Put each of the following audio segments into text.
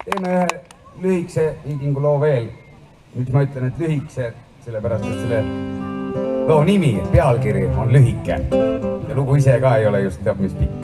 teeme ühe lühikese viikingu loo veel. Miks ma ütlen, et lühikese, sellepärast, et selle loo nimi, pealkiri on lühike ja lugu ise ka ei ole just teab mis pikk.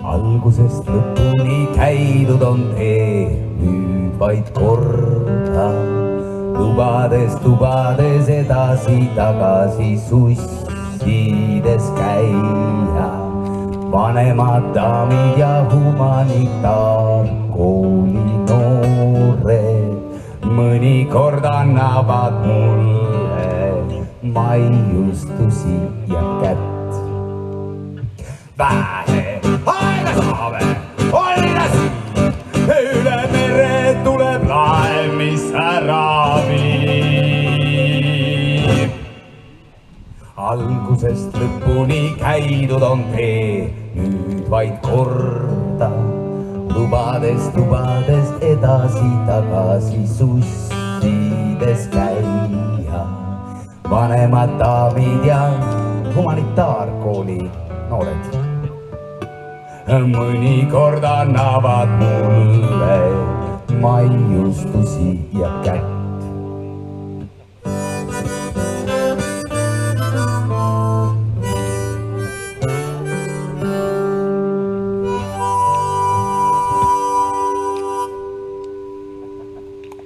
Algusest lõpuni käidud on tee, nüüd vaid korda. Lubades edasi-tagasi sussides käia. Vanemad daamid ja humanitaarkooli noored mõnikord annavad mulle maiustusi ja kätt. Vähe aega saame olla siin, üle mere tuleb laev, mis ära viib. Algusest lõpuni käidud on tee, nüüd vaid korda. Lubades edasi-tagasi sussides käia. Vanemad daamid ja humanitaarkooli noored mõnikord annavad mulle maiustusi ja kätt.